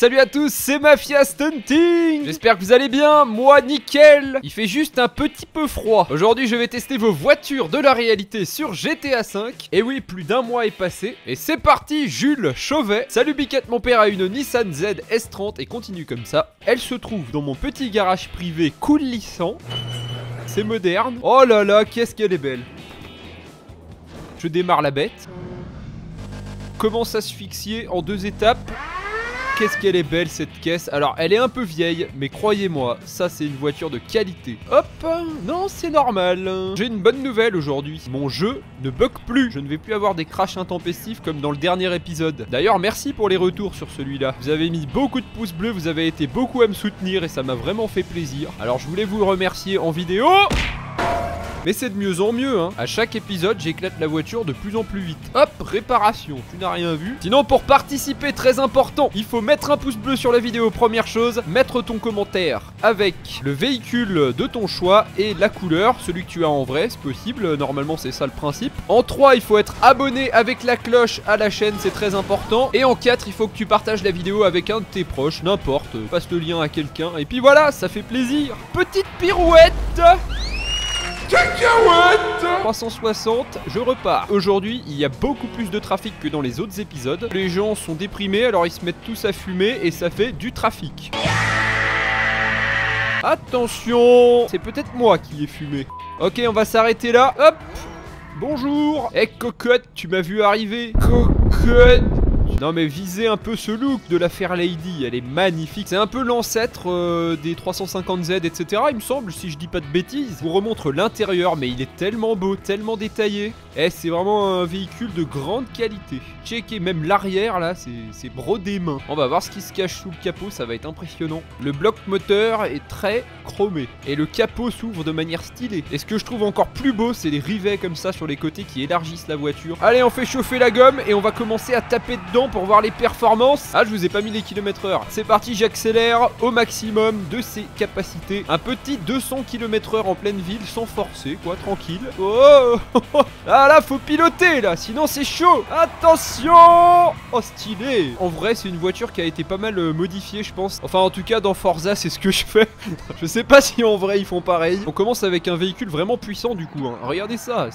Salut à tous, c'est Mafia Stunting. J'espère que vous allez bien, moi nickel. Il fait juste un petit peu froid. Aujourd'hui je vais tester vos voitures de la réalité sur GTA 5. Et oui, plus d'un mois est passé. Et c'est parti, Jules Chauvet. Salut Biquette, mon père a une Nissan Z S30 et continue comme ça. Elle se trouve dans mon petit garage privé coulissant. C'est moderne. Oh là là, qu'est-ce qu'elle est belle. Je démarre la bête. Comment s'asphyxier en 2 étapes. Qu'est-ce qu'elle est belle cette caisse. Alors elle est un peu vieille, mais croyez-moi, ça c'est une voiture de qualité. Hop, non c'est normal. J'ai une bonne nouvelle aujourd'hui. Mon jeu ne bug plus. Je ne vais plus avoir des crashs intempestifs comme dans le dernier épisode. D'ailleurs merci pour les retours sur celui-là. Vous avez mis beaucoup de pouces bleus, vous avez été beaucoup à me soutenir et ça m'a vraiment fait plaisir. Alors je voulais vous le remercier en vidéo. Mais c'est de mieux en mieux, hein. À chaque épisode, j'éclate la voiture de plus en plus vite. Hop, réparation, tu n'as rien vu. Sinon, pour participer, très important, il faut mettre un pouce bleu sur la vidéo, première chose. Mettre ton commentaire avec le véhicule de ton choix et la couleur, celui que tu as en vrai, c'est possible. Normalement, c'est ça le principe. En 3, il faut être abonné avec la cloche à la chaîne, c'est très important. Et en 4, il faut que tu partages la vidéo avec un de tes proches, n'importe. Passe le lien à quelqu'un. Et puis voilà, ça fait plaisir. Petite pirouette. Cacahuète 360, je repars. Aujourd'hui, il y a beaucoup plus de trafic que dans les autres épisodes. Les gens sont déprimés, alors ils se mettent tous à fumer et ça fait du trafic. Attention, c'est peut-être moi qui ai fumé. Ok, on va s'arrêter là. Hop. Bonjour. Eh cocotte, tu m'as vu arriver. Cocotte. Non mais visez un peu ce look de la Fairlady, elle est magnifique. C'est un peu l'ancêtre des 350Z, etc. il me semble, si je dis pas de bêtises. Je vous remontre l'intérieur, mais il est tellement beau, tellement détaillé. Eh, c'est vraiment un véhicule de grande qualité. Checkez, même l'arrière là, c'est brodé main. On va voir ce qui se cache sous le capot, ça va être impressionnant. Le bloc moteur est très chromé. Et le capot s'ouvre de manière stylée. Et ce que je trouve encore plus beau, c'est les rivets comme ça sur les côtés qui élargissent la voiture. Allez, on fait chauffer la gomme et on va commencer à taper dedans pour voir les performances. Ah, je vous ai pas mis les kilomètres/heure. C'est parti, j'accélère au maximum de ses capacités. Un petit 200 km/h en pleine ville sans forcer, quoi, tranquille. Oh. Ah là, faut piloter là, sinon c'est chaud. Attention. Oh, stylé. En vrai, c'est une voiture qui a été pas mal modifiée, je pense. Enfin, en tout cas, dans Forza, c'est ce que je fais. Je sais pas si en vrai ils font pareil. On commence avec un véhicule vraiment puissant du coup, hein. Regardez ça,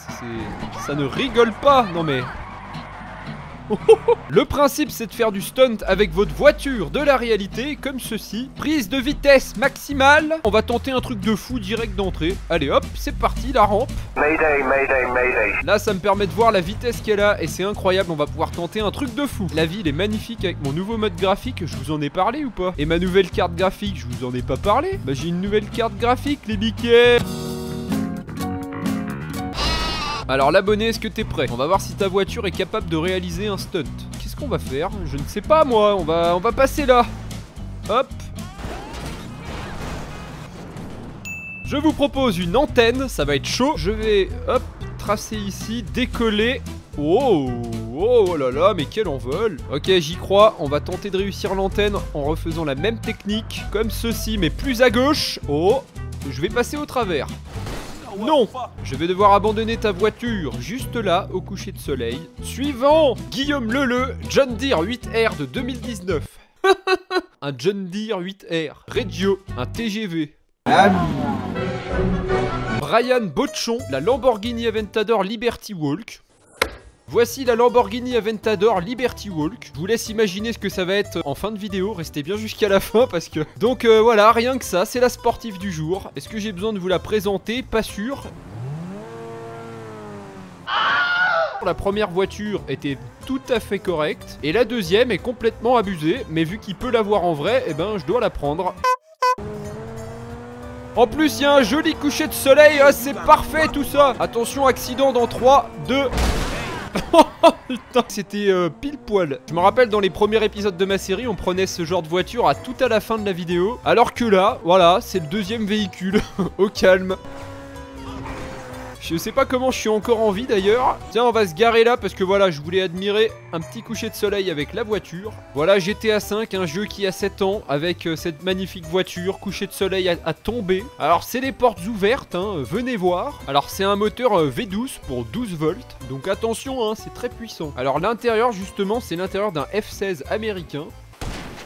ça ne rigole pas. Non mais... Le principe c'est de faire du stunt avec votre voiture de la réalité comme ceci. Prise de vitesse maximale. On va tenter un truc de fou direct d'entrée. Allez hop, c'est parti, la rampe. Mayday, mayday, mayday. Là ça me permet de voir la vitesse qu'elle a et c'est incroyable, on va pouvoir tenter un truc de fou. La ville est magnifique avec mon nouveau mode graphique, je vous en ai parlé ou pas? Et ma nouvelle carte graphique, je vous en ai pas parlé? Bah j'ai une nouvelle carte graphique les biquets. Alors l'abonné, est-ce que t'es prêt? On va voir si ta voiture est capable de réaliser un stunt. Qu'est-ce qu'on va faire? Je ne sais pas moi, on va passer là. Hop. Je vous propose une antenne, ça va être chaud. Je vais, hop, tracer ici, décoller. Oh, oh là là, mais quel envol. Ok, j'y crois, on va tenter de réussir l'antenne en refaisant la même technique. Comme ceci, mais plus à gauche. Oh, je vais passer au travers. Non, je vais devoir abandonner ta voiture juste là, au coucher de soleil. Suivant, Guillaume Leleu, John Deere 8R de 2019. Un John Deere 8R. Reggio, un TGV. Brian Botchon, la Lamborghini Aventador Liberty Walk. Voici la Lamborghini Aventador Liberty Walk. Je vous laisse imaginer ce que ça va être en fin de vidéo. Restez bien jusqu'à la fin parce que... Donc voilà, rien que ça, c'est la sportive du jour. Est-ce que j'ai besoin de vous la présenter? Pas sûr. La première voiture était tout à fait correcte. Et la deuxième est complètement abusée. Mais vu qu'il peut l'avoir en vrai, eh ben je dois la prendre. En plus, il y a un joli coucher de soleil. Ah, c'est parfait tout ça. Attention, accident dans 3, 2... Oh putain, c'était pile poil. Je me rappelle dans les premiers épisodes de ma série, on prenait ce genre de voiture à tout à la fin de la vidéo. Alors que là, voilà, c'est le deuxième véhicule. Au calme. Je sais pas comment je suis encore en vie d'ailleurs. Tiens, on va se garer là parce que voilà, je voulais admirer un petit coucher de soleil avec la voiture. Voilà, GTA 5, un jeu qui a 7 ans avec cette magnifique voiture, coucher de soleil à tomber. Alors c'est les portes ouvertes, hein, venez voir. Alors c'est un moteur V12 pour 12 volts, donc attention, hein, c'est très puissant. Alors l'intérieur justement, c'est l'intérieur d'un F16 américain.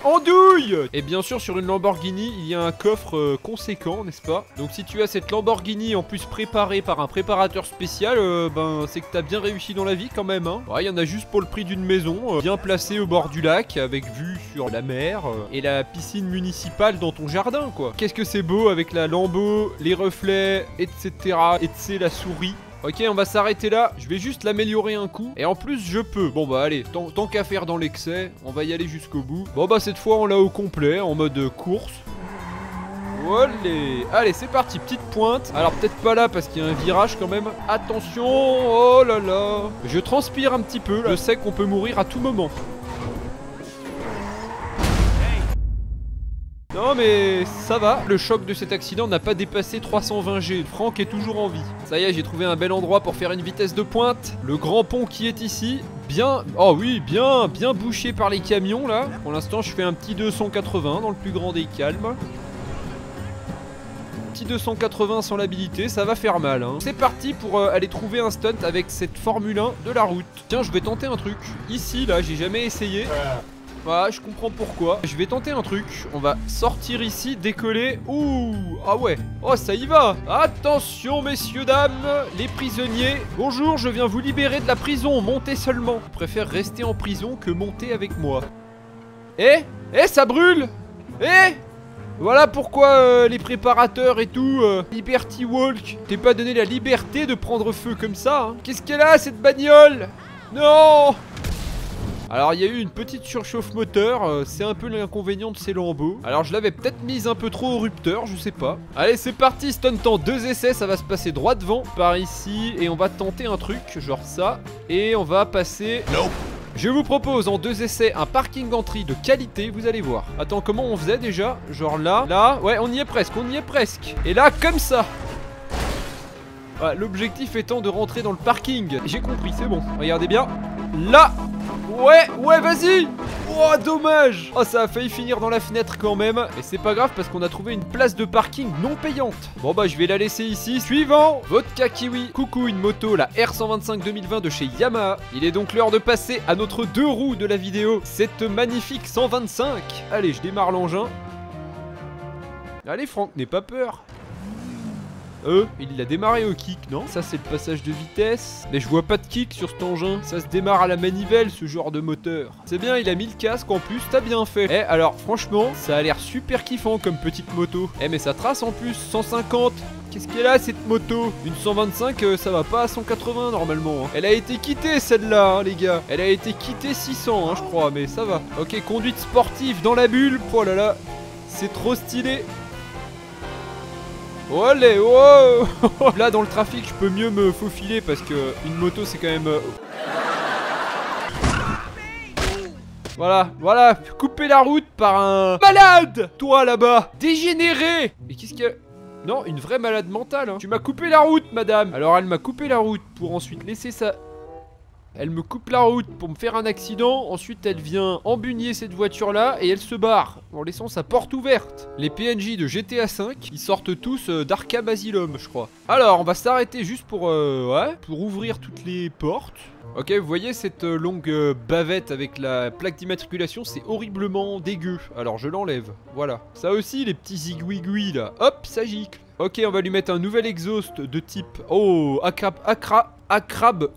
andouille. Et bien sûr, sur une Lamborghini, il y a un coffre conséquent, n'est-ce pas? Donc si tu as cette Lamborghini en plus préparée par un préparateur spécial, ben c'est que t'as bien réussi dans la vie quand même, hein. Ouais, il y en a juste pour le prix d'une maison, bien placée au bord du lac, avec vue sur la mer, et la piscine municipale dans ton jardin, quoi. Qu'est-ce que c'est beau avec la Lambo, les reflets, etc. Et tu sais, la souris. Ok, on va s'arrêter là, je vais juste l'améliorer un coup. Et en plus je peux, bon bah allez, tant qu'à faire dans l'excès, on va y aller jusqu'au bout. Bon bah cette fois on l'a au complet, en mode course. Olé. Allez c'est parti, petite pointe. Alors peut-être pas là parce qu'il y a un virage quand même. Attention, oh là là. Je transpire un petit peu, là. Je sais qu'on peut mourir à tout moment. Non mais ça va, le choc de cet accident n'a pas dépassé 320 G, Franck est toujours en vie. Ça y est, j'ai trouvé un bel endroit pour faire une vitesse de pointe. Le grand pont qui est ici, bien, oh oui, bien bouché par les camions là. Pour l'instant je fais un petit 280 dans le plus grand des calmes. Petit 280 sans l'habilité, ça va faire mal, hein. C'est parti pour aller trouver un stunt avec cette Formule 1 de la route. Tiens, je vais tenter un truc. Ici là, j'ai jamais essayé. Voilà, je comprends pourquoi. Je vais tenter un truc. On va sortir ici, décoller. Ouh, ah ouais. Oh, ça y va. Attention, messieurs, dames, les prisonniers. Bonjour, je viens vous libérer de la prison. Montez seulement. Je préfère rester en prison que monter avec moi. Eh, ça brûle. Eh, voilà pourquoi les préparateurs et tout, Liberty Walk, t'es pas donné la liberté de prendre feu comme ça, hein. Qu'est-ce qu'elle a, cette bagnole? Non. Alors il y a eu une petite surchauffe moteur, c'est un peu l'inconvénient de ces lambeaux. Alors je l'avais peut-être mise un peu trop au rupteur, je sais pas. Allez c'est parti, stunt en 2 essais, ça va se passer droit devant, par ici. Et on va tenter un truc, genre ça. Et on va passer... Nope. Je vous propose en 2 essais un parking entry de qualité, vous allez voir. Attends, comment on faisait déjà? Genre là, ouais on y est presque, Et là comme ça. Voilà, l'objectif étant de rentrer dans le parking. J'ai compris, c'est bon, regardez bien. Là. Ouais, vas-y. Oh, dommage. Oh, ça a failli finir dans la fenêtre quand même. Mais c'est pas grave parce qu'on a trouvé une place de parking non payante. Bon bah, je vais la laisser ici. Suivant, Vodka Kiwi. Coucou, une moto, la R125 2020 de chez Yamaha. Il est donc l'heure de passer à notre 2 roues de la vidéo. Cette magnifique 125. Allez, je démarre l'engin. Allez, Franck, n'aie pas peur. Il a démarré au kick, non? Ça c'est le passage de vitesse. Mais je vois pas de kick sur cet engin. Ça se démarre à la manivelle, ce genre de moteur. C'est bien, il a mis le casque en plus, t'as bien fait. Eh, alors franchement, ça a l'air super kiffant comme petite moto. Eh, mais ça trace en plus, 150. Qu'est-ce qu'elle a cette moto? Une 125, ça va pas à 180 normalement, hein. Elle a été quittée celle-là, hein, les gars. Elle a été quittée 600, hein, je crois, mais ça va. Ok, conduite sportive dans la bulle. Oh là là, c'est trop stylé. Olé, wow. Là dans le trafic je peux mieux me faufiler parce que une moto c'est quand même... Voilà, couper la route par un... Malade. Toi là-bas, dégénéré. Mais qu'est-ce qu'il y a? Non, une vraie malade mentale, hein. Tu m'as coupé la route, madame. Alors elle m'a coupé la route pour ensuite laisser ça... Elle me coupe la route pour me faire un accident. Ensuite elle vient embugner cette voiture là et elle se barre en laissant sa porte ouverte. Les PNJ de GTA 5, ils sortent tous d'Arkham Asylum, je crois. Alors on va s'arrêter juste pour pour ouvrir toutes les portes. Ok, vous voyez cette longue bavette avec la plaque d'immatriculation, c'est horriblement dégueu. Alors je l'enlève, voilà. Ça aussi, les petits zigouigouis là, hop, ça gicle. Ok, on va lui mettre un nouvel exhaust de type... Oh, Akrab...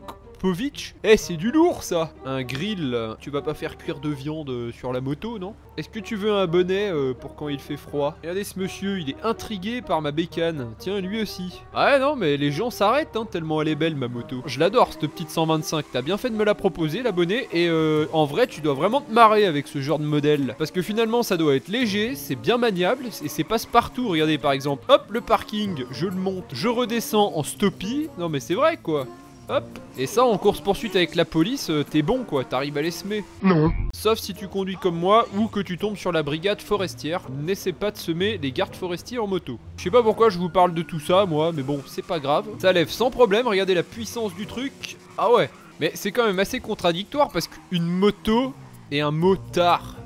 Eh, c'est du lourd ça. Un grill, tu vas pas faire cuire de viande sur la moto, non? Est-ce que tu veux un bonnet pour quand il fait froid? Regardez ce monsieur, il est intrigué par ma bécane. Tiens, lui aussi. Ah non, mais les gens s'arrêtent, hein, tellement elle est belle ma moto. Je l'adore cette petite 125, t'as bien fait de me la proposer, l'abonné. Et en vrai, tu dois vraiment te marrer avec ce genre de modèle. Parce que finalement, ça doit être léger, c'est bien maniable, et c'est passe-partout. Regardez par exemple, hop, le parking, je le monte, je redescends en stoppie. Non mais c'est vrai quoi. Hop. Et ça en course poursuite avec la police, t'es bon quoi, t'arrives à les semer. Non. Sauf si tu conduis comme moi ou que tu tombes sur la brigade forestière. N'essaie pas de semer les gardes forestiers en moto. Je sais pas pourquoi je vous parle de tout ça moi, mais bon, c'est pas grave. Ça lève sans problème, regardez la puissance du truc. Ah ouais. Mais c'est quand même assez contradictoire parce qu'une moto et un motard.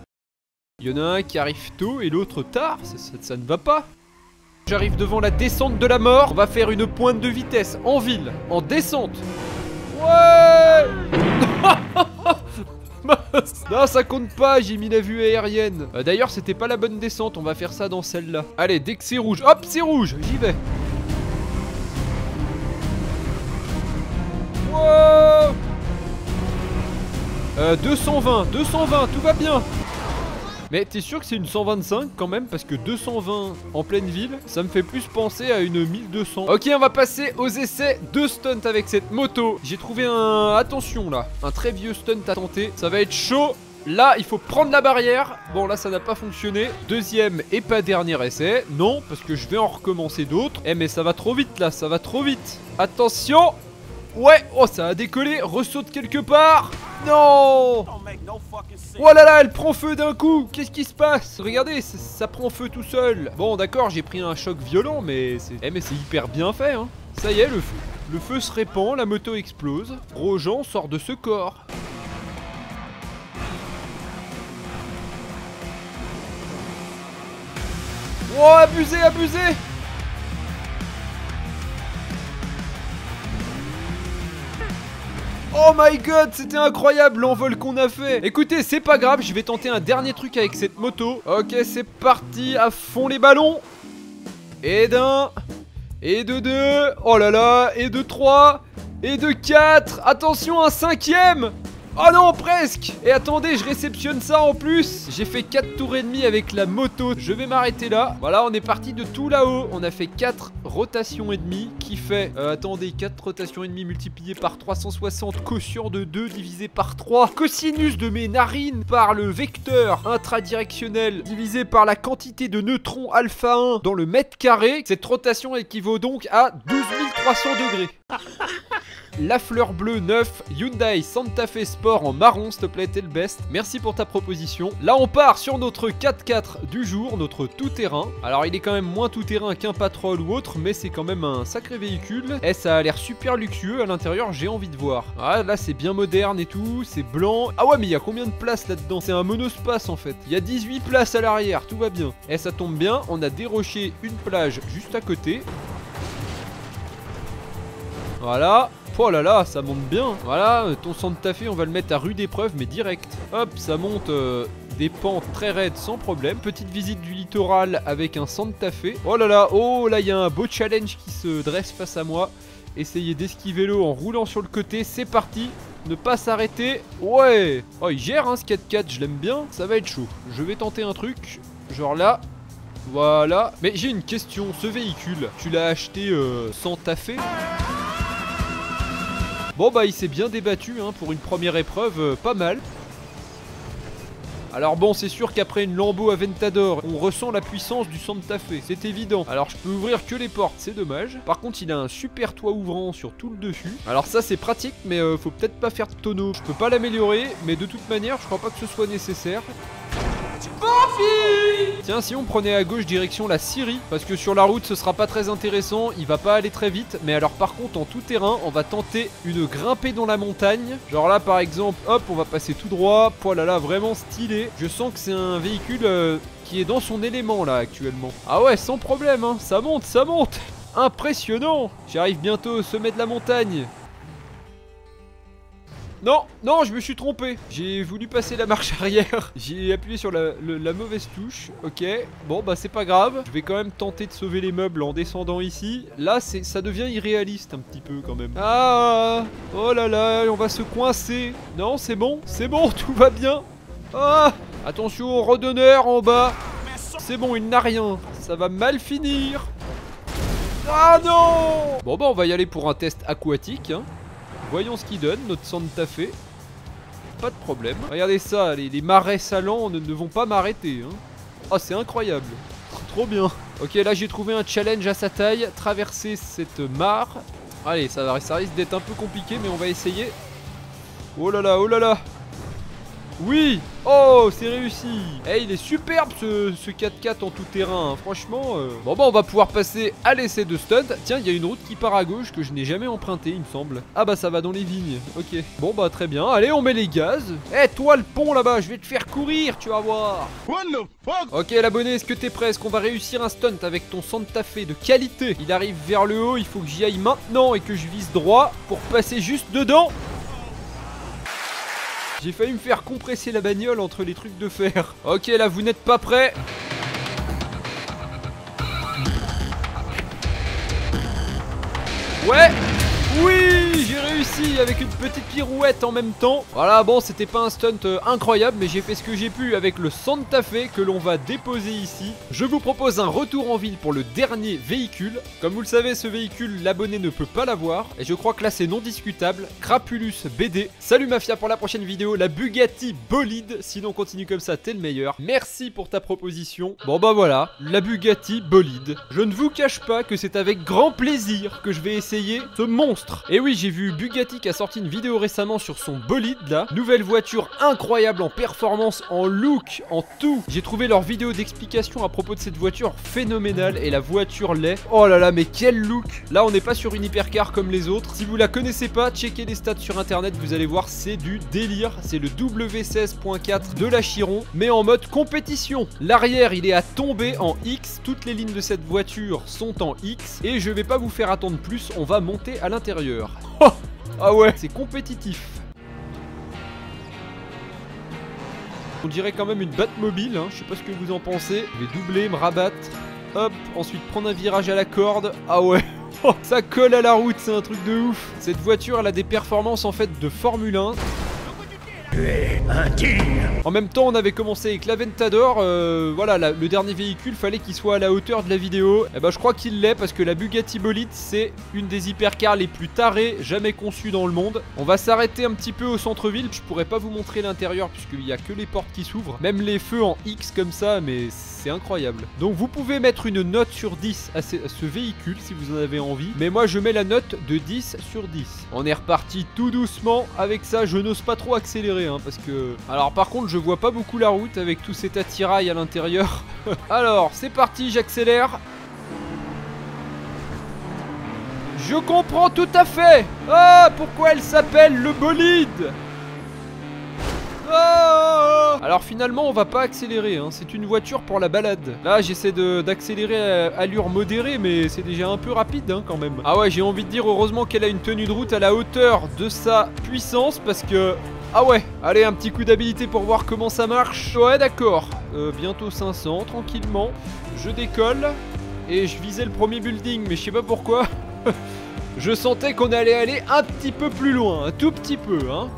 Il y en a un qui arrive tôt et l'autre tard, ça ne va pas. J'arrive devant la descente de la mort. On va faire une pointe de vitesse en ville, en descente. Ouais. mince. Non, ça compte pas, j'ai mis la vue aérienne. D'ailleurs, c'était pas la bonne descente, on va faire ça dans celle-là. Allez, dès que c'est rouge, hop, c'est rouge, j'y vais. Wow. 220, tout va bien. Mais t'es sûr que c'est une 125 quand même? Parce que 220 en pleine ville, ça me fait plus penser à une 1200. Ok, on va passer aux essais de stunt avec cette moto. J'ai trouvé un... Attention là, un très vieux stunt à tenter. Ça va être chaud. Là, il faut prendre la barrière. Bon, là, ça n'a pas fonctionné. Deuxième et pas dernier essai. Non, parce que je vais en recommencer d'autres. Eh, mais ça va trop vite là, ça va trop vite. Attention. Ouais, oh, ça a décollé. Ressaute quelque part. Non. Oh là là, elle prend feu d'un coup. Qu'est-ce qui se passe? Regardez, ça prend feu tout seul. Bon, d'accord, j'ai pris un choc violent, mais c'est hyper bien fait, hein. Ça y est, le feu. Le feu se répand, la moto explose. Grosjean sort de ce corps. Oh, abusé, abusé. Oh my god, c'était incroyable l'envol qu'on a fait. Écoutez, c'est pas grave, je vais tenter un dernier truc avec cette moto. Ok, c'est parti, à fond les ballons. Et d'un, et de deux, oh là là, et de trois, et de quatre. Attention, un cinquième. Oh non, presque. Et attendez, je réceptionne ça en plus. J'ai fait 4 tours et demi avec la moto. Je vais m'arrêter là. Voilà, on est parti de tout là-haut. On a fait 4 rotations et demie qui fait... attendez, 4 rotations et demie multipliées par 360. Quotient de 2 divisé par 3. Cosinus de mes narines par le vecteur intradirectionnel divisé par la quantité de neutrons alpha 1 dans le mètre carré. Cette rotation équivaut donc à 12 300 degrés. La fleur bleue 9, Hyundai Santa Fe Sport en marron, s'il te plaît, t'es le best. Merci pour ta proposition. Là, on part sur notre 4x4 du jour, notre tout-terrain. Alors, il est quand même moins tout-terrain qu'un Patrol ou autre, mais c'est quand même un sacré véhicule. Et ça a l'air super luxueux à l'intérieur, j'ai envie de voir. Ah, là, c'est bien moderne et tout, c'est blanc. Ah ouais, mais il y a combien de places là-dedans? C'est un monospace en fait. Il y a 18 places à l'arrière, tout va bien. Et ça tombe bien, on a déroché une plage juste à côté. Voilà. Oh là là, ça monte bien. Voilà, ton Santa Fe, on va le mettre à rude épreuve, mais direct. Hop, ça monte des pentes très raides sans problème. Petite visite du littoral avec un Santa Fe. Oh là, il y a un beau challenge qui se dresse face à moi. Essayez d'esquiver l'eau en roulant sur le côté. C'est parti. Ne pas s'arrêter. Ouais. Oh, il gère, hein, ce 4x4, je l'aime bien. Ça va être chaud. Je vais tenter un truc. Genre là. Voilà. Mais j'ai une question. Ce véhicule, tu l'as acheté Santa Fe ? Bon bah il s'est bien débattu hein, pour une première épreuve, pas mal. Alors bon, c'est sûr qu'après une Lambo Aventador, on ressent la puissance du Santa Fe, c'est évident. Alors je peux ouvrir que les portes, c'est dommage. Par contre il a un super toit ouvrant sur tout le dessus. Alors ça c'est pratique, mais faut peut-être pas faire de tonneau. Je peux pas l'améliorer, mais de toute manière je crois pas que ce soit nécessaire. Tiens, si on prenait à gauche direction la Syrie, parce que sur la route ce sera pas très intéressant, il va pas aller très vite. Mais alors par contre en tout terrain, on va tenter une grimpée dans la montagne. Genre là par exemple, hop, on va passer tout droit. Oh là là, vraiment stylé. Je sens que c'est un véhicule qui est dans son élément là actuellement. Ah ouais, sans problème, hein. Ça monte, ça monte. Impressionnant. J'arrive bientôt au sommet de la montagne. Non, non, je me suis trompé. J'ai voulu passer la marche arrière. J'ai appuyé sur la mauvaise touche. Ok, bon bah c'est pas grave. Je vais quand même tenter de sauver les meubles en descendant ici. Là, ça devient irréaliste un petit peu quand même. Ah, oh là là, on va se coincer. Non, c'est bon, tout va bien. Ah, attention, redonneur en bas. C'est bon, il n'a rien. Ça va mal finir. Ah non. Bon bah on va y aller pour un test aquatique, hein. Voyons ce qu'il donne, notre Santa Fe. Pas de problème. Regardez ça, les marais salants ne vont pas m'arrêter. Hein. Oh, c'est incroyable. Trop bien. Ok, là j'ai trouvé un challenge à sa taille. Traverser cette mare. Allez, ça risque d'être un peu compliqué, mais on va essayer. Oh là là, oh là là. Oui. Oh, c'est réussi. Eh, il est superbe ce 4x4 en tout terrain, hein. Franchement. Bon bah on va pouvoir passer à l'essai de stunt. Tiens, il y a une route qui part à gauche que je n'ai jamais empruntée, il me semble. Ah bah ça va dans les vignes. Ok. Bon bah très bien. Allez, on met les gaz. Eh, toi le pont là-bas, je vais te faire courir, tu vas voir. What the fuck? Ok l'abonné, est-ce que t'es prêt? Est-ce qu'on va réussir un stunt avec ton Santa Fe de qualité? Il arrive vers le haut, il faut que j'y aille maintenant et que je vise droit pour passer juste dedans. J'ai failli me faire compresser la bagnole entre les trucs de fer. Ok, là, vous n'êtes pas prêts. Ouais. Oui, j'ai réussi avec une petite pirouette en même temps. Voilà, bon, c'était pas un stunt incroyable, mais j'ai fait ce que j'ai pu avec le Santa Fe que l'on va déposer ici. Je vous propose un retour en ville pour le dernier véhicule. Comme vous le savez, ce véhicule, l'abonné ne peut pas l'avoir. Et je crois que là, c'est non discutable. Crapulus BD. Salut Mafia pour la prochaine vidéo, la Bugatti Bolide. Sinon, continue comme ça, t'es le meilleur. Merci pour ta proposition. Bon bah voilà, la Bugatti Bolide. Je ne vous cache pas que c'est avec grand plaisir que je vais essayer ce monstre. Et oui, j'ai vu Bugatti qui a sorti une vidéo récemment sur son bolide là. Nouvelle voiture incroyable en performance, en look, en tout. J'ai trouvé leur vidéo d'explication à propos de cette voiture phénoménale et la voiture l'est. Oh là là, mais quel look. Là, on n'est pas sur une hypercar comme les autres. Si vous la connaissez pas, checkez les stats sur internet, vous allez voir, c'est du délire. C'est le W16.4 de la Chiron, mais en mode compétition. L'arrière, il est à tomber en X. Toutes les lignes de cette voiture sont en X. Et je vais pas vous faire attendre plus, on va monter à l'intérieur. Oh, ah ouais, c'est compétitif. On dirait quand même une Batmobile, hein. Je sais pas ce que vous en pensez. Je vais doubler, me rabattre. Hop, ensuite prendre un virage à la corde. Ah ouais. Oh, ça colle à la route, c'est un truc de ouf. Cette voiture, elle a des performances en fait de Formule 1. En même temps, on avait commencé avec l'Aventador. Voilà, le dernier véhicule, fallait qu'il soit à la hauteur de la vidéo. Et bah, je crois qu'il l'est parce que la Bugatti Bolide, c'est une des hypercars les plus tarées jamais conçues dans le monde. On va s'arrêter un petit peu au centre-ville. Je pourrais pas vous montrer l'intérieur puisqu'il y a que les portes qui s'ouvrent. Même les feux en X comme ça, mais c'est incroyable. Donc, vous pouvez mettre une note sur 10 à ce véhicule si vous en avez envie. Mais moi, je mets la note de 10 sur 10. On est reparti tout doucement. Avec ça, je n'ose pas trop accélérer. Parce que... Alors par contre je vois pas beaucoup la route avec tout cet attirail à l'intérieur. Alors c'est parti, j'accélère. Je comprends tout à fait. Ah, pourquoi elle s'appelle le bolide. Oh. Alors finalement on va pas accélérer, hein. C'est une voiture pour la balade. Là j'essaie d'accélérer à allure modérée, mais c'est déjà un peu rapide hein, quand même. Ah ouais, j'ai envie de dire heureusement qu'elle a une tenue de route à la hauteur de sa puissance, parce que... Ah ouais, allez, un petit coup d'habilité pour voir comment ça marche. Ouais, d'accord. Bientôt 500, tranquillement. Je décolle. Et je visais le premier building, mais je sais pas pourquoi. Je sentais qu'on allait aller un petit peu plus loin. Un tout petit peu, hein.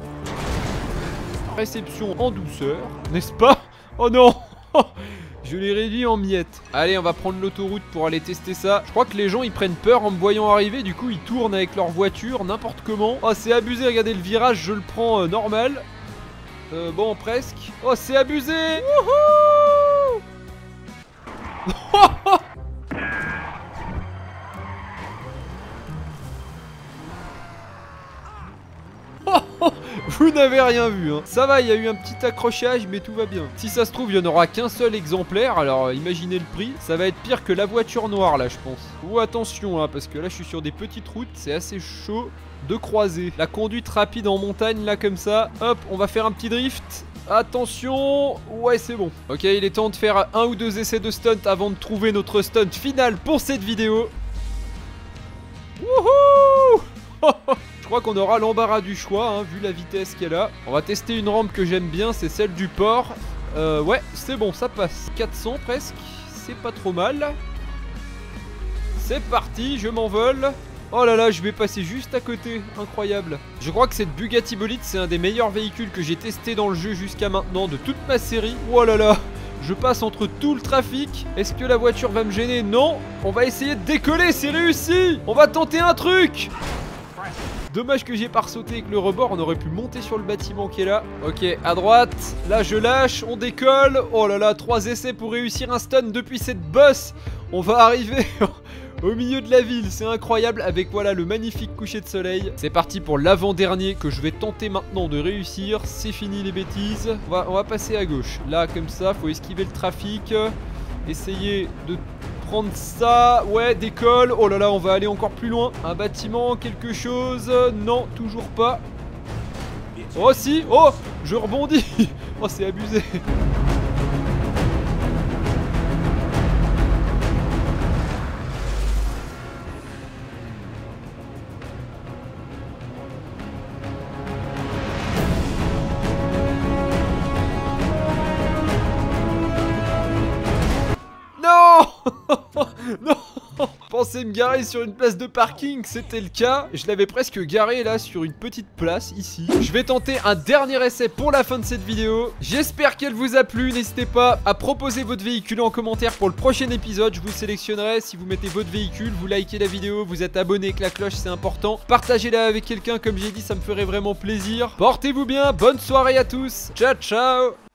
Réception en douceur, n'est-ce pas? Oh non. Je l'ai réduit en miettes. Allez, on va prendre l'autoroute pour aller tester ça. Je crois que les gens, ils prennent peur en me voyant arriver. Du coup, ils tournent avec leur voiture, n'importe comment. Oh, c'est abusé. Regardez le virage, je le prends normal. Bon, presque. Oh, c'est abusé. Wouhou. Vous n'avez rien vu, hein. Ça va, il y a eu un petit accrochage, mais tout va bien. Si ça se trouve, il n'y en aura qu'un seul exemplaire. Alors, imaginez le prix. Ça va être pire que la voiture noire, là, je pense. Oh, attention, hein, parce que là, je suis sur des petites routes. C'est assez chaud de croiser. La conduite rapide en montagne, là, comme ça. Hop, on va faire un petit drift. Attention. Ouais, c'est bon. Ok, il est temps de faire un ou deux essais de stunt avant de trouver notre stunt final pour cette vidéo. Wouhou. Je crois qu'on aura l'embarras du choix, hein, vu la vitesse qu'elle a. On va tester une rampe que j'aime bien, c'est celle du port. Ouais, c'est bon, ça passe. 400 presque, c'est pas trop mal. C'est parti, je m'envole. Oh là là, je vais passer juste à côté, incroyable. Je crois que cette Bugatti Bolide, c'est un des meilleurs véhicules que j'ai testé dans le jeu jusqu'à maintenant, de toute ma série. Oh là là, je passe entre tout le trafic. Est-ce que la voiture va me gêner? Non. On va essayer de décoller, c'est réussi. On va tenter un truc. Dommage que j'ai pas sauté avec le rebord, on aurait pu monter sur le bâtiment qui est là. Ok, à droite, là je lâche, on décolle. Oh là là, 3 essais pour réussir un stun depuis cette bosse. On va arriver au milieu de la ville, c'est incroyable, avec voilà le magnifique coucher de soleil. C'est parti pour l'avant-dernier que je vais tenter maintenant de réussir. C'est fini les bêtises. On va passer à gauche, là comme ça, faut esquiver le trafic. Essayer de prendre ça. Ouais, décolle. Oh là là, on va aller encore plus loin. Un bâtiment, quelque chose. Non, toujours pas. Oh si. Oh, je rebondis. Oh, c'est abusé. Non. Pensez me garer sur une place de parking, c'était le cas. Je l'avais presque garé là sur une petite place ici. Je vais tenter un dernier essai pour la fin de cette vidéo. J'espère qu'elle vous a plu. N'hésitez pas à proposer votre véhicule en commentaire pour le prochain épisode. Je vous sélectionnerai. Si vous mettez votre véhicule, vous likez la vidéo, vous êtes abonné avec la cloche, c'est important. Partagez-la avec quelqu'un, comme j'ai dit, ça me ferait vraiment plaisir. Portez-vous bien, bonne soirée à tous. Ciao, ciao.